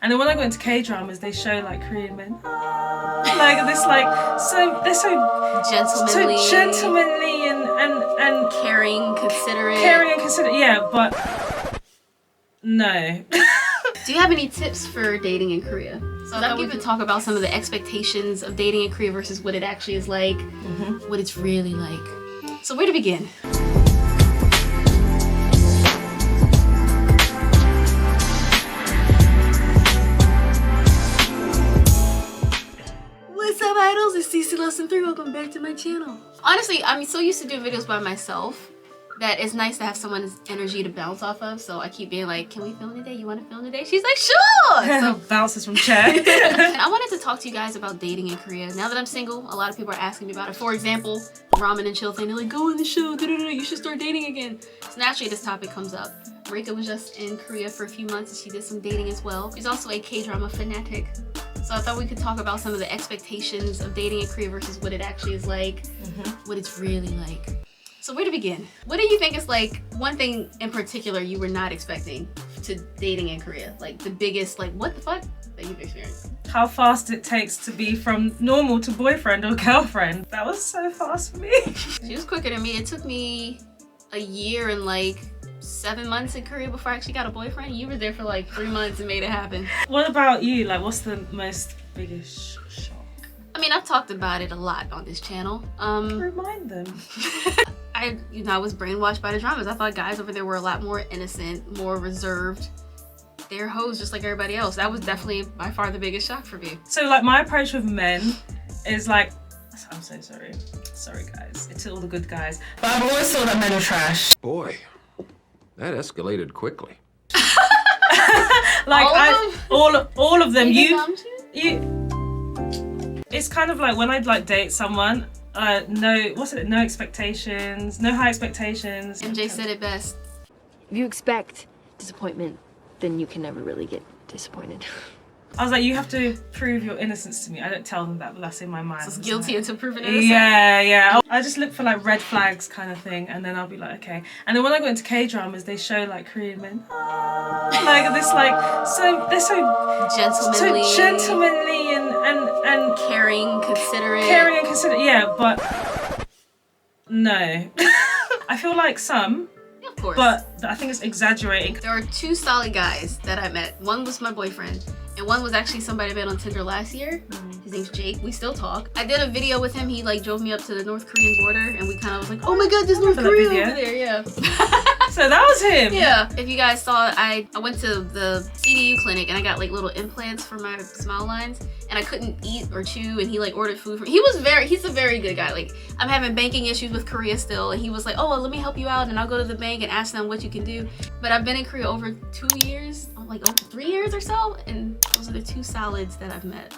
And then when I got into K-dramas, they show like Korean men, like this, like they're so gentlemanly and caring, considerate. Yeah, but no. Do you have any tips for dating in Korea? So I thought we could talk about some of the expectations of dating in Korea versus what it actually is like, what it's really like. So where to begin? What's up, idols? It's CC Lesson 3. Welcome back to my channel. Honestly, I'm so used to doing videos by myself that it's nice to have someone's energy to bounce off of. So I keep being like, can we film today? You want to film today? She's like, sure! So bounces from chair. And I wanted to talk to you guys about dating in Korea. Now that I'm single, a lot of people are asking me about it. For example, ramen and chill thing. They're like, go in the show, you should start dating again. So naturally this topic comes up. Marika was just in Korea for a few months and she did some dating as well. She's also a K-drama fanatic. So I thought we could talk about some of the expectations of dating in Korea versus what it actually is like, what it's really like. So where to begin? What do you think is like one thing in particular you were not expecting to dating in Korea? Like the biggest, like what the fuck that you've experienced? How fast it takes to be from normal to boyfriend or girlfriend. That was so fast for me. She was quicker than me. It took me a year and like 7 months in Korea before I actually got a boyfriend. You were there for like 3 months and made it happen. What about you? Like what's the most biggest shock? I mean, I've talked about it a lot on this channel. Remind them. I was brainwashed by the dramas. I thought guys over there were a lot more innocent, more reserved. They're hoes just like everybody else. That was definitely by far the biggest shock for me. So like my approach with men is like, I'm so sorry. Sorry guys. It's all the good guys. But I've always thought that men are trash. Boy, that escalated quickly. Like all of them. You it's kind of like when I'd like date someone, no expectations, no high expectations. MJ said it best. If you expect disappointment, then you can never really get disappointed. I was like, you have to prove your innocence to me. I don't tell them that, but that's in my mind. So it's guilty until proven innocent? Yeah. I just look for like red flags kind of thing, and then I'll be like, okay. And then when I got into K-dramas, they show like Korean men, like this, like they're so gentlemanly and caring, considerate. Yeah, but no. I feel like some. Of course. But I think it's exaggerating. There are 2 solid guys that I met. One was my boyfriend, and one was actually somebody I met on Tinder last year. His name's Jake. We still talk. I did a video with him. He like drove me up to the North Korean border, and we kind of was like, oh my god, there's North Korea over there. Yeah. So that was him. Yeah. If you guys saw, I went to the CDU clinic and I got like little implants for my smile lines, and I couldn't eat or chew, and he like ordered food for me. He's a very good guy. Like I'm having banking issues with Korea still, and he was like, oh, well, let me help you out, and I'll go to the bank and ask them what you can do. But I've been in Korea over 2 years, like over 3 years or so, and those are the 2 solids that I've met.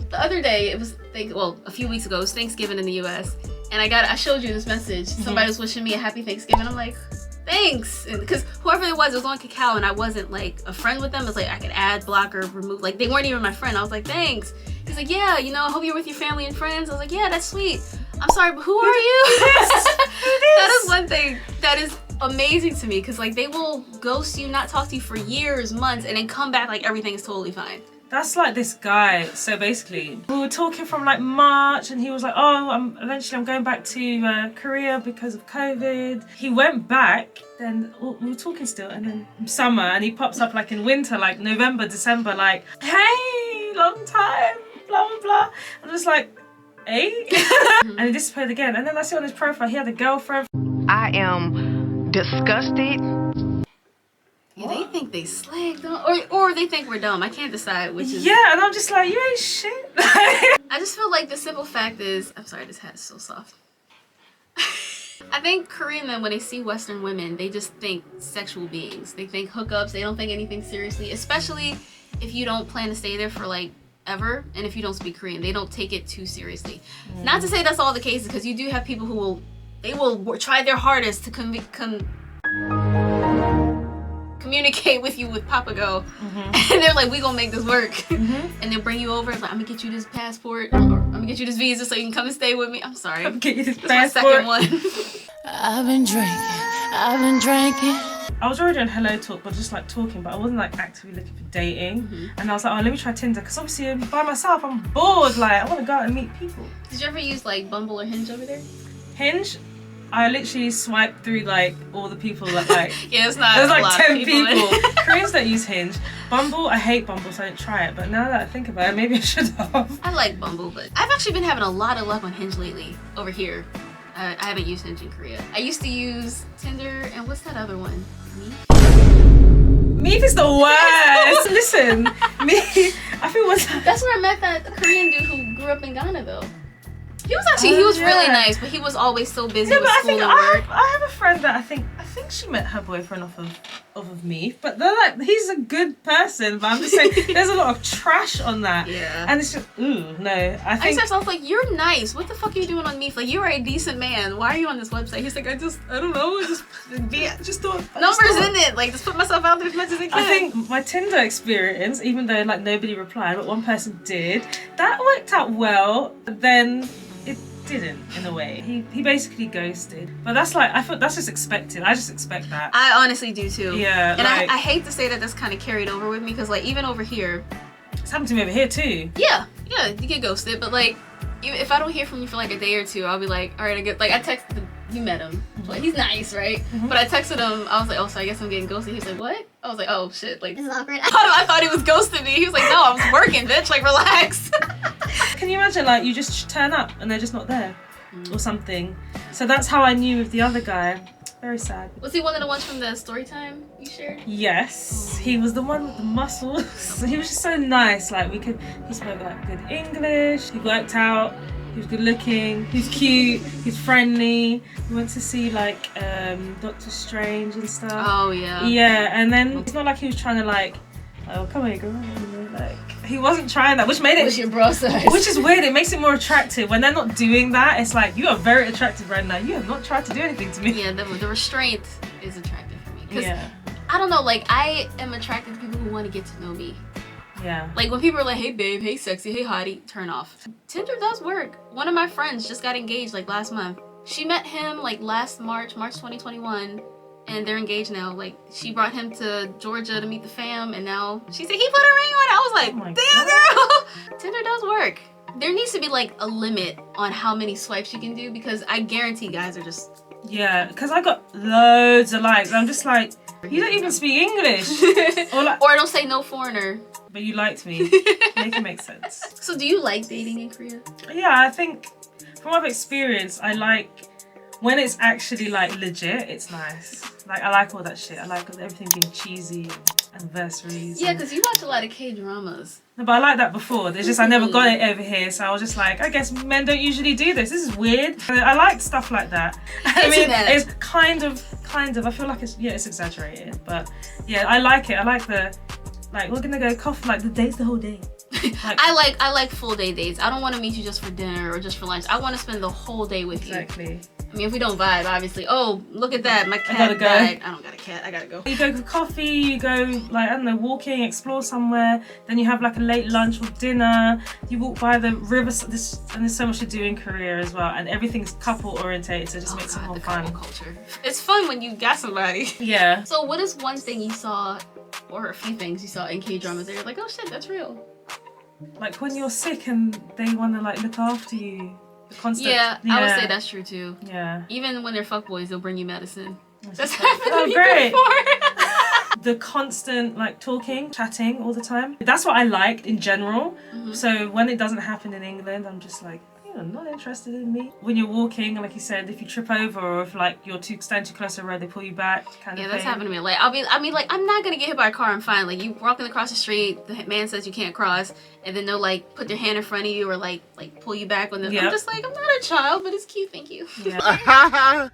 The other day, it was a few weeks ago, it was Thanksgiving in the US, and I showed you this message. Somebody was wishing me a happy Thanksgiving. I'm like, thanks, because whoever it was on Kakao, and I wasn't like a friend with them. It's like I could add, block, or remove. Like they weren't even my friend. I was like, thanks. He's like, yeah, I hope you're with your family and friends. I was like, yeah, that's sweet. I'm sorry, but who are you? That is one thing that is amazing to me, because like they will ghost you, not talk to you for years, months, and then come back like everything is totally fine. That's like this guy. So basically, we were talking from like March, and he was like, oh, eventually I'm going back to Korea because of COVID. He went back, then we were talking still, and then summer, and he pops up like in winter, like November, December, like, hey, long time, blah, blah, blah. I'm just like, hey? And he disappeared again. And then I see on his profile, he had a girlfriend. I am disgusted. Yeah, they think they slick, or they think we're dumb. I can't decide which is. Yeah, and I'm just like, you ain't shit. I just feel like the simple fact is, I'm sorry, this hat is so soft. I think Korean men, when they see Western women, they just think sexual beings. They think hookups. They don't think anything seriously, especially if you don't plan to stay there for like ever, and if you don't speak Korean, they don't take it too seriously. Not to say that's all the cases, because you do have people who will try their hardest to communicate with you with Papago, and they're like, we gonna make this work, and they'll bring you over, like, I'm gonna get you this passport, or I'm gonna get you this visa so you can come and stay with me. I'm sorry. I'm gonna get you this passport. My second one. I've been drinking. I was already on Hello Talk, but just like talking, but I wasn't like actively looking for dating. And I was like, oh, let me try Tinder, because obviously I'm by myself, I'm bored, like I want to go out and meet people. Did you ever use like Bumble or Hinge over there? Hinge, I literally swiped through like all the people that like Yeah, it's not. there's a like lot 10 of people. Koreans don't use Hinge. Bumble, I hate Bumble, so I didn't try it. But now that I think about it, maybe I should have. I like Bumble, but I've actually been having a lot of luck on Hinge lately over here. I haven't used Hinge in Korea. I used to use Tinder, and what's that other one? Meep is the worst. Listen, me, I feel what's That's where I met that Korean dude who grew up in Ghana, though. He was actually he was really nice, but he was always so busy with school and work. I have a friend that I think she met her boyfriend off of me, but they're like, he's a good person, but I'm just saying there's a lot of trash on that. Yeah. And it's just, ooh, no. I think I was like, you're nice. What the fuck are you doing on Meef? Like, you're a decent man. Why are you on this website? He's like, I don't know. I just thought numbers in it. Like, just put myself out there as much as I can. I think my Tinder experience, even though like nobody replied, but one person did, that worked out well. But then it didn't, in a way. He basically ghosted. But that's like, I thought that's just expected. I just expect that. I honestly do too. Yeah. And like, I hate to say that that's kind of carried over with me, because like even over here, it's happened to me over here too. yeah, you get ghosted. But like, if I don't hear from you for like a day or two, I'll be like, all right, I texted. You met him. Like, he's nice, right? But I texted him. I was like, oh, so I guess I'm getting ghosted. He was like, what? I was like, oh shit, like this is awkward. I thought he was ghosting me. He was like, no, I was working, bitch. Like, relax. Can you imagine, like, you just turn up and they're just not there or something? So that's how I knew with the other guy. Very sad. Was he one of the ones from the Storytime you shared? Yes, he was the one with the muscles. He was just so nice. Like, he spoke like good English. He worked out. He was good looking. He's cute. He's friendly. We went to see like Doctor Strange and stuff. Oh yeah. Yeah, and then it's not like he was trying to like, oh come here, girl. Like, he wasn't trying that, which made it. What's your bra size? Which is weird. It makes it more attractive when they're not doing that. It's like, you are very attractive right now. You have not tried to do anything to me. Yeah, the restraint is attractive for me. 'Cause Yeah. I don't know, like I am attracted to people who want to get to know me. Yeah. Like when people are like, hey babe, hey sexy, hey hottie, turn off. Tinder does work. One of my friends just got engaged like last month. She met him like last March 2021, and they're engaged now. Like she brought him to Georgia to meet the fam, and now she said he put a ring on it. I was like, Oh my damn girl. Tinder does work. There needs to be like a limit on how many swipes you can do, because I guarantee guys are just Yeah, because I got loads of likes. I'm just like, you don't even speak English. or it'll say no foreigner. But you liked me. Make it make sense. So do you like dating in Korea? Yeah, I think from what I've experienced, I like when it's actually like legit, it's nice. Like, I like all that shit. I like everything being cheesy and anniversaries. Yeah, because you watch a lot of kdramas. But I like that before. It's just I never got it over here, so I was just like, I guess men don't usually do this. This is weird. I like stuff like that. I mean, it's kind of. I feel like it's exaggerated, but yeah, I like it. I like we're gonna go coffee, like the date's the whole day. Like, I like full day dates. I don't want to meet you just for dinner or just for lunch. I want to spend the whole day with you. exactly. I mean, if we don't vibe, obviously. Oh, look at that, my cat gotta go. died. I don't got a cat. I gotta go. You go for coffee, you go like, I don't know, walking, explore somewhere, then you have like a late lunch or dinner, you walk by the river, and there's so much to do in Korea as well, and everything's couple orientated, so it just makes it more the fun. couple culture. It's fun when you got somebody. Yeah. So what is one thing you saw, or a few things you saw in K-dramas that you're like, oh shit, that's real? Like when you're sick and they want to like look after you. The constant, Yeah, I would say that's true too. Yeah. Even when they're fuckboys, they'll bring you medicine. It's That's just like, happened to me great. before. The constant like talking, chatting all the time. That's what I like in general. So when it doesn't happen in England, I'm just like, you're not interested in me. When you're walking, like you said, if you trip over or if like you're standing too close to the road, they pull you back kind of Yeah, thing. that's happened to me. Like, I mean, like, I'm not gonna get hit by a car and fine. Like, you walking across the street, the man says you can't cross, and then they'll like put their hand in front of you or like pull you back when Yep. I'm just like, I'm not a child, but it's cute, thank you. Yeah.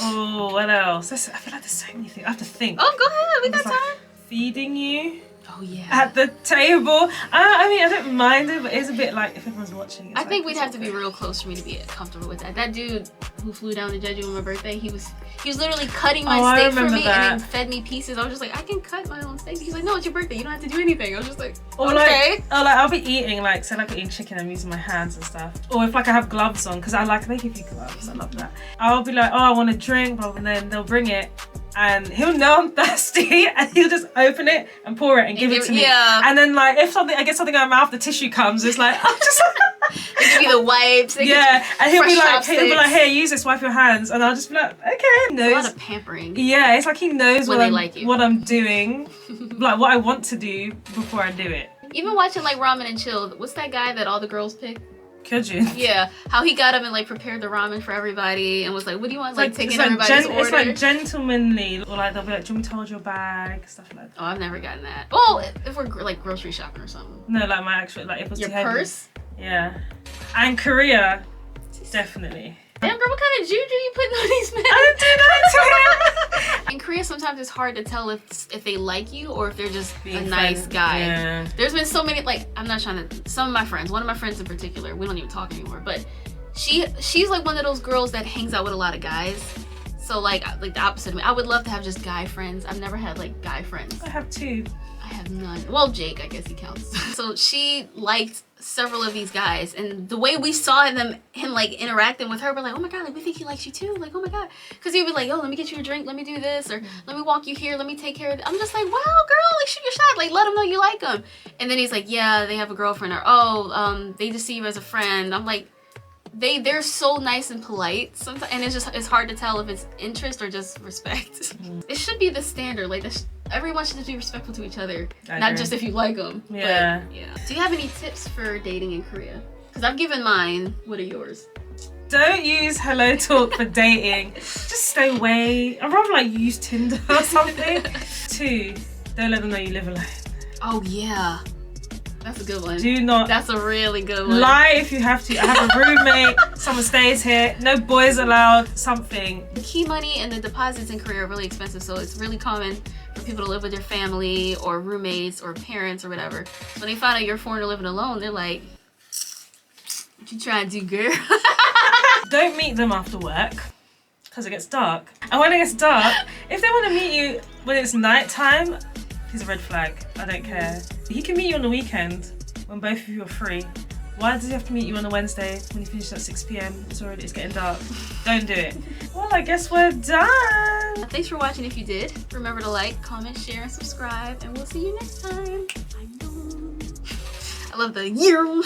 Oh, what else? I feel like there's so many things. I have to think. Oh, go ahead, we got It's like time. feeding you Oh yeah. at the table. I mean, I don't mind it, but it's a bit like if everyone's watching. It's I like, think we'd it's have to okay. be real close for me to be comfortable with that. That dude who flew down to Jeju on my birthday, he was literally cutting my I steak for remember me that. and then fed me pieces. I was just like, I can cut my own steak. He's like, no, it's your birthday. You don't have to do anything. I was just like, Or okay. like I'll be eating like, say like I'm eating chicken, I'm using my hands and stuff. Or if like I have gloves on, because they give you gloves, I love that. I'll be like, oh, I want a drink, and then they'll bring it, and he'll know I'm thirsty, and he'll just open it and pour it and give it to me. Yeah. And then like if I get something in my mouth, the tissue comes. It's like I'm just. They give you the wipes. They Yeah, and he'll be like, chopsticks. here, use this, wipe your hands, and I'll just be like, okay. He knows. A lot of pampering. Yeah, it's like he knows When what they like you. what I'm doing, like what I want to do before I do it. Even watching like Ramen and Chill, what's that guy that all the girls pick? Kyojin. Yeah, how he got up and like prepared the ramen for everybody and was like, what do you want? Like taking it's like everybody's order. It's like gentlemanly, or like they'll be like, do you want me to hold your bag, stuff like that. Oh, I've never gotten that. Well, if we're like grocery shopping or something. No, like my actual, like if it was Your too heavy. purse? Yeah, and Korea, definitely. Damn girl, what kind of juju you putting on these men? I didn't do that to him. In Korea, sometimes it's hard to tell if they like you or if they're just Being a nice friends, guy. yeah. There's been so many, like, I'm not trying to, some of my friends, one of my friends in particular, we don't even talk anymore, but she's like one of those girls that hangs out with a lot of guys. So like the opposite of me. I would love to have just guy friends. I've never had like guy friends. I have 2. I have none. Well, Jake, I guess he counts. So she liked several of these guys, and the way we saw him like interacting with her, we're like, oh my god, like we think he likes you too, like oh my god, because he'd be like, yo, let me get you a drink, let me do this, or let me walk you here, let me take care of it. I'm just like, wow, girl, like shoot your shot, like let him know you like him. And then he's like, yeah, they have a girlfriend, or oh, they just see you as a friend. I'm like, they're so nice and polite sometimes, and it's hard to tell if it's interest or just respect. It should be the standard, like everyone should just be respectful to each other, not just if you like them. Yeah. But, yeah. Do you have any tips for dating in Korea? Because I've given mine. What are yours? Don't use Hello Talk for dating. Just stay away. I'd rather like use Tinder or something. 2, don't let them know you live alone. Oh yeah, that's a good one. Do not. That's a really good one. Lie if you have to. I have a roommate. Someone stays here. No boys allowed. Something. The key money and the deposits in Korea are really expensive, so it's really common for people to live with their family or roommates or parents or whatever. So when they find out you're a foreigner living alone, they're like, what you trying to do, girl? Don't meet them after work because it gets dark. And when it gets dark, if they want to meet you when it's nighttime, it's a red flag. I don't care. He can meet you on the weekend when both of you are free. Why does he have to meet you on a Wednesday when he finishes at 6 p.m? It's getting dark. Don't do it. Well, I guess we're done. Thanks for watching if you did. Remember to like, comment, share, and subscribe, and we'll see you next time. I love the year.